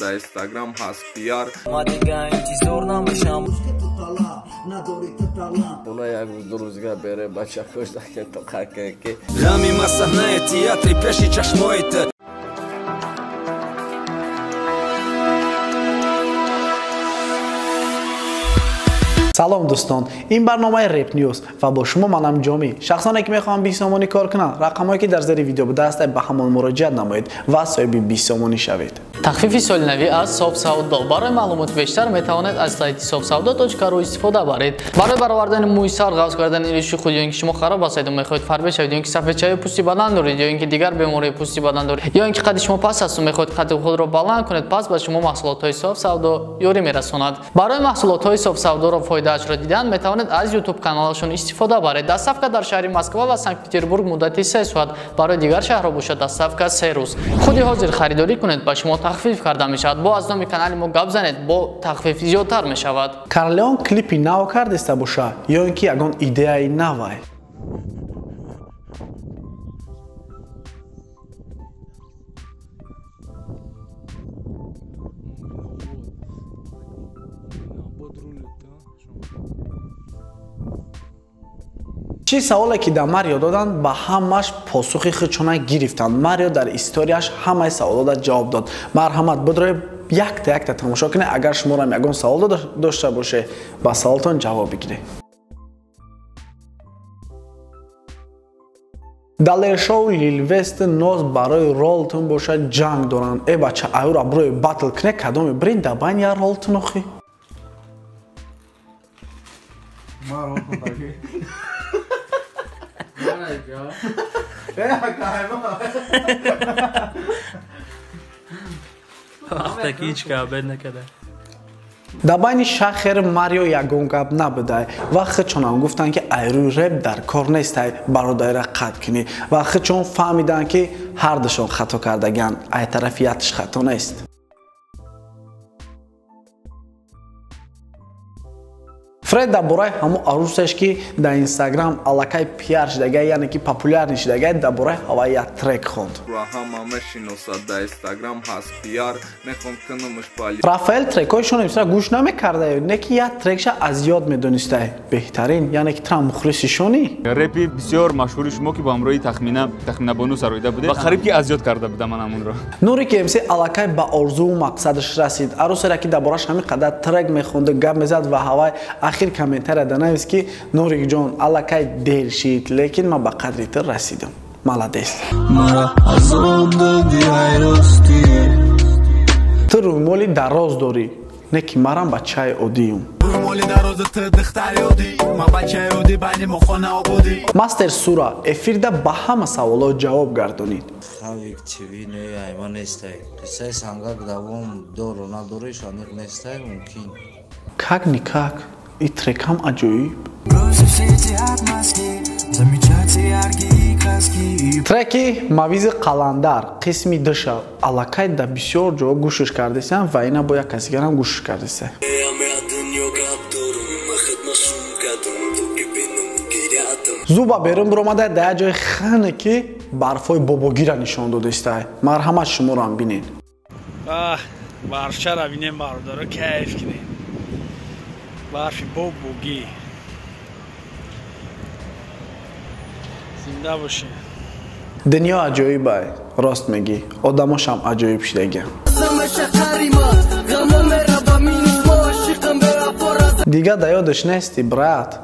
da Instagram has PR. Buna jak druzga bere bacha khoshda ke to khake ke Rami masahnaye teatri peshi chashmoyte سلام دوستان، این برنامه رپ نیوز و با شما منم جامی. شخصانی که میخوان 20 سومانی کار کنن رقمایی که در زیر ویدیو به دست به همان مراجعه نمایید و صاحب 20 سومانی شوید. تخفیف سالانه از صاحب سودا برای معلومات بیشتر میتوانید از سایت صاحبسودا.ru استفاده برید. برای برآوردن مویسر غوض کردن ایرشی خود یا اینکه شما خراب هستید و میخواهید فر بشوید یا اینکه صفحه چای پوستی بدن دارید یا اینکه دیگر بیماری پوستی بدن دارید یا اینکه قد شما پس است و میخواهید قد خود را بلند کنید پس به شما محصولات های صاحب سودا یاری میرساند. برای محصولات های صاحب سودا را فایده اش را دیدن میتوانید از یوتیوب کانالشون استفاده برید. دستافکا در شهر مسکو و سنت پترزبورگ مدت 3 ساعت، برای دیگر شهرها باشد دستافکا 3 روز. خودی حاضر خریداری کنید با شما تخفیف کرده میشود. با از نام کانال ما گپ زنید با تخفیف زیادتر میشود. کارلیون کلیپی نو کرد است باشه یا اینکه یگان ایده ای نوه. چی سوالی که در ماریو دادن با همش پاسخی خودشون گرفتن. ماریو در استوریش همه سوالات جواب داد. مرحمت بدروی یک تا تماشا کنه. اگر شما را یگان سوال داشته باشه با سوالتون جواب بگیره. در شو لیل وست نوز برای رولتون باشه جنگ دارن. ای بچه ایو را برای باتل کنه کدام برین در بین یا رولتون اخی؟ وقتی هیچ کابل نکرده. در بین شهر ماریو یگان گپ نبوده. وقت چون گفتن که ایرو رپ در کار نیست برادر را قطع کنی. وقت چون فهمیدن که هر دوشون خطا کردگن ای طرفیتش خطا نیست. فرید در برای همو عروسش که در اینستاگرام علاقه پیار شدگه یعنی که پاپولار نشدگه در برای هوای یک ترک خوند. در اینستاگرام has PR میخوام کنمش بالی. رافائل ترکایشون امسال گوش نمیکرده. نه که یک ترکش از یاد میدونسته. بهترین یعنی که ترام مخلصیشونی. رپی بسیار مشهوری شما که با همراهی تخمینا بانو سرویده بوده و خریب که از یاد کرده بودم من همون رو. نوری که امسال علاقه با آرزو و مقصدش رسید. عروسی را که در برایش همین قدر ترک میخونده گپ میزد و هوای آخر کامنتر دانست که نوری جان علاقه دیر شید لیکن ما به قدری تر رسیدم. مالادیس. تو روی مولی دراز داری. نه که مرام بچه اودیم. مستر سورا افیرده با همه سوالات جواب گردونید. خواهی چیوی نوی ایمان نیسته. قصه سنگاک دوام دو رونالدوی شانیق نیسته ممکن. کاک نیکاک. ای ترک هم عجیب. ترکی مویز قلندر قسمی دشه علاقه در بسیار جا گوشش کردیسن و اینا با یک کسی هم گوشش کردیسه. زوبا بیرون برامده در جای خانه که برفای باباگی را نشان دادسته. مرحمت شما رو هم بینین. برفچه را بینیم باردارو کیف کنیم. برفی باباگی زنده باشه. دنیا عجایبه. راست میگی. آدماش هم عجایب شدگه. دیگه در یادش نیستی برات.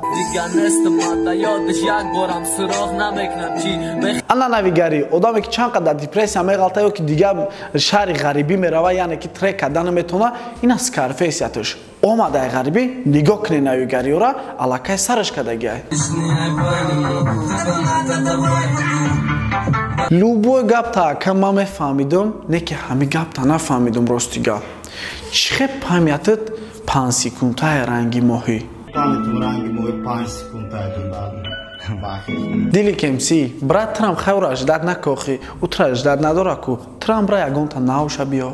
انا نویگری آدمی که چند قدر دیپرسی هم میغلطه یا که دیگه شهر غریبی میروه یعنی که ترک کردن نمیتونه این از کارفیسیتش اومده غریبی نگاه کنی نویگری را علاقه سرش کدگه. لوبو گپ تا که ما میفهمیدم نه که همه گپ تا نفهمیدم راستیگه. چه پهمیتت 5 سکونده رنگی ماهی. رنگی ماهی 5 سکونده دیلی کمسی برای ترام خیور اجداد نکوخی و تر اجداد نداره کو ترام برای اگون تا ناوشه بیا.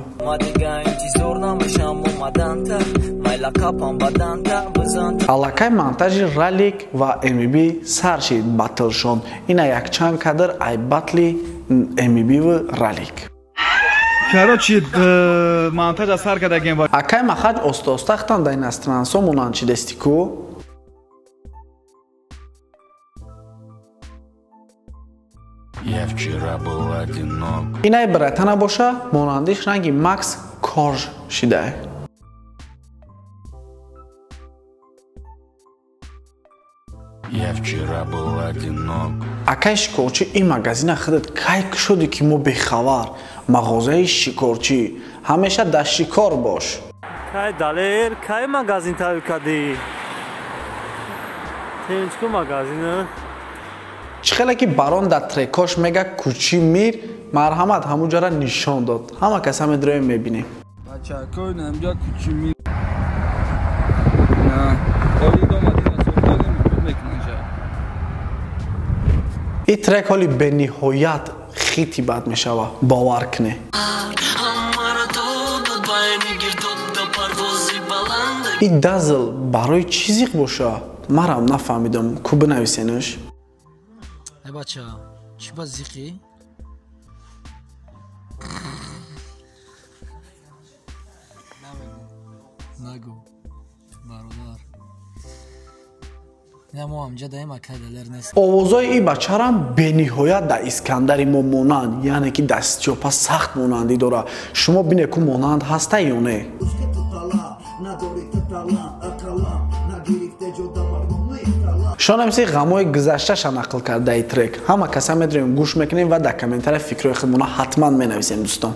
علاقه منتاج رالیک و امی سر شید باتل شون. اینا یک چند کدر ای باتلی امی و رالیک. Короче, монтаж аз ҳар кадагем ба Акай махаҷ оста-остахтан да иностранцо монанчи дестику. Я вчера был одинок. Инай братана боша, монандиш ранги Макс Корж шидай. Я вчера был одинок. Акай шикорчи ин магазина худат кай шуди ки мо бехабар. Мағозаи шикорчи ҳамеша дар шикор бош. Кай далер, кай магазин тавӣ кади? Тинчку магазина? Чӣ хеле ки барон дар трекош мега кучи мир, марҳамат ҳамуҷара нишон дод. Ҳама каса медроем мебинем. Бачакой намҷа кучи мир. На, олид омадина сохтанем мекунанҷа. ин трек ҳоли бениҳоят хити бад мешава, бовар кунӣ. ин дазл барои чӣ зиқ боша? Марам нафаҳмидам. Ку бинависенаш? Ай бача, чӣ ба зиқи? Нагу, бародар. Немо амҷа даим акадалер нест. Овозои ин бачарам бениҳоят да Искандари мо монанд, яъне ки дастчопа сахт монандӣ дора. Шумо бине ку монанд ҳаста ё не? шонамси ғамои гузашташа нақл карда ин трек. Ҳама каса медроем гӯш мекунем ва дар комментария фикрҳои худмона ҳатман менависем дӯстон.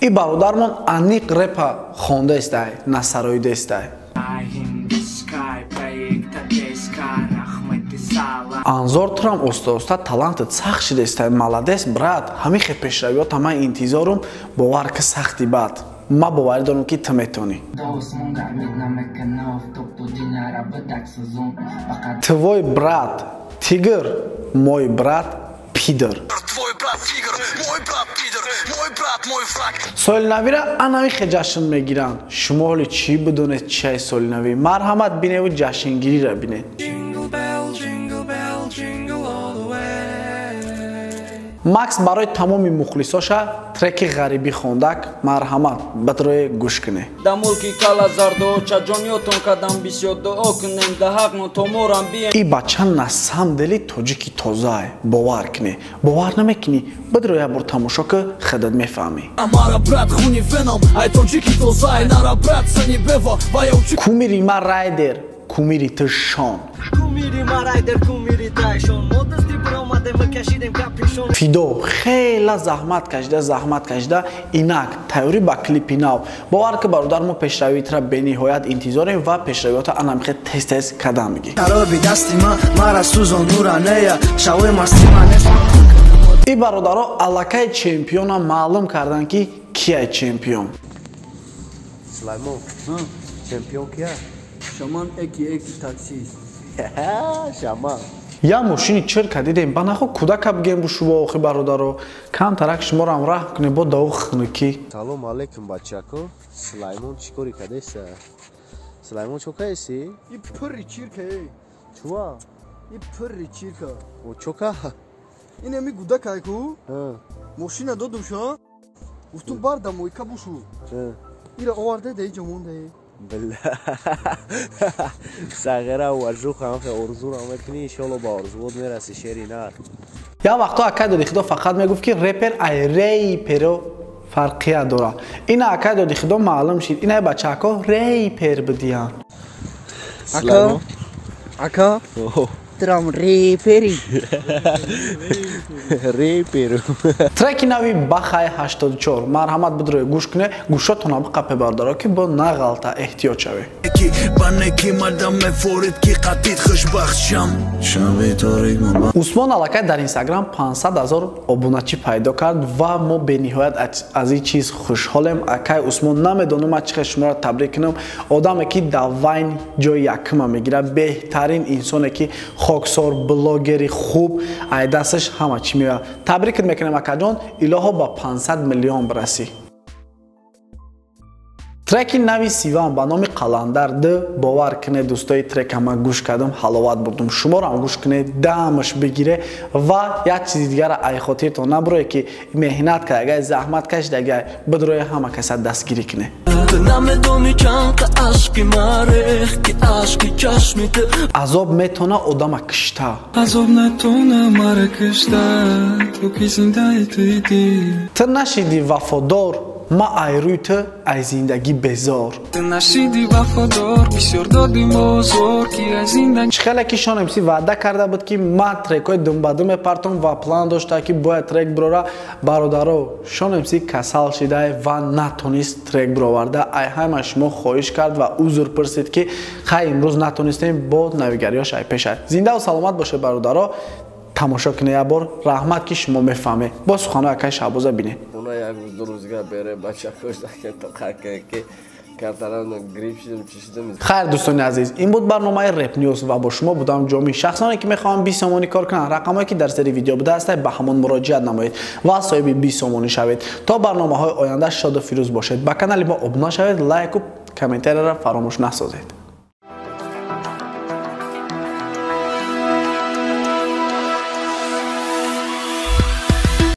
ин бародармон аниқ репа хондестай, насароидестай. анзор турам оста-оста талантит сахт шидестай. Маладес брат, ҳамихе пешравиёта ман интизорум, бовар ки сахти бад. Ма боварӣ дорам ки ту метавонӣ. Твой брат тигр, мой брат пидр. солинавира анамихе ҷашн мегиранд. Шумо ҳоли чӣ бидонед чиай солинавӣ? Марҳамат биневу ҷашнгириро бинед. Макс барои тамоми мухлисоша треки ғарибӣ хондак. Марҳамат батрое гӯш кунед. ин бача на самом деле тоҷики тозае. Бовар кунед. Бовар намекунӣ? Батрое як бор тамошо ки худат мефаҳмӣ. Кумири ма райдер, кумири ту шон. фидо хела заҳмат кашида инак тайёрӣ ба клипи нав. бовар ки бародар мо пешравитра бениҳоят интизорем ва пешравиёта анамихе тез кадам мегӣ. ин бародаро аллакай чемпиона маълум кардан ки кияй чемпион. Сулаймон, чемпион кия? Шаман эки таксист. Шаман. Я мошини чирка дидем ба нахо кудака бигем бушува охи бародаро. Камтарак шуморам раҳм кунем бо даву хунуки. Салом алейкум бачако. Сулаймон чӣ кори кардеса? Сулаймон чокаеси? И пурри чирка е. Чува? И пурри чирка. О чока? Ине ми гудакай ку? Мошина додум ша? Гуфтум бардам ойка бушу. Ира оварде да иҷа монда е. сағира варжу хамхе орзура мекунӣ иншоалло ба орзуот мераси шери нар. Я вақто акай доди худо фақат мегуфт ки репер ай рейперо фарқия дора. Ина акай доди худо маълум шид. Ина бачако рейпер бидиян. Ака трам репери. Реперу. Треки нави Бахай 84. Марҳамат бидрои гӯш куне. Гӯшотона биқапе бардоро ки бо нағалта эҳтиёт шаве. усмон аллакай дар инстаграм 500,000 обуначӣ пайдо кард ва мо бениҳоят аз ин чиз хушҳолем. Акай усмон намедонам аз чӣ хел шуморо табрик кунам. одаме ки дар вайн ҷои якума мегирад, беҳтарин инсоне ки хоксор блогери хуб ай дасташ ҳама чӣ меояд. Табрикат мекунем акаҷон, илоҳо ба 500 миллион бирасӣ. треки нави сивам ба номи қаландар д бовар кунед дӯстои трекама гӯш кардам ҳаловат бурдум шуморо ҳам гӯш кунед дамаш бигире ва як чизи дигара ай хотиртон набурое ки меҳнат кард агар заҳмат кашид агар бидрои ҳама каса дастгирӣ кунед азоб метона одама кишта ту нашиди вафодор ма ай рӯи ту ай зиндагӣ безор чӣ хеле ки шонамси ваъда карда буд ки ма трекҳои думбаду мепартом ва план дошта ки бояд трек бирора бародаро шонамси касал шидае ва натонист трек бироварда ай ҳама шумо хоҳиш кард ва узр пурсид ки хай имрӯз натонистем бо навигариёш ай пеша зиндаву саломат бошед бародаро тамошо кунед як бор раҳмат ки шумо мефаҳмед бо суханои акай шаҳбоза бинед як рӯз ду рӯзга бере бача кушта ки тоқаки картаран грип шидам чи шидам. хайр дӯстони азиз ин буд барномаи Rap News ва бо шумо будам ҷоми шахсоне ки мехоҳанд 20 сомонӣ кор кунанд рақамое ки дар зери видео будааст ба ҳамон муроҷиат намоед ва соҳиби 20 сомонӣ шавед то барномаҳои оянда шоду фирӯз бошед ба канали мо обуна шавед лайку комментарияро фаромӯш насозед.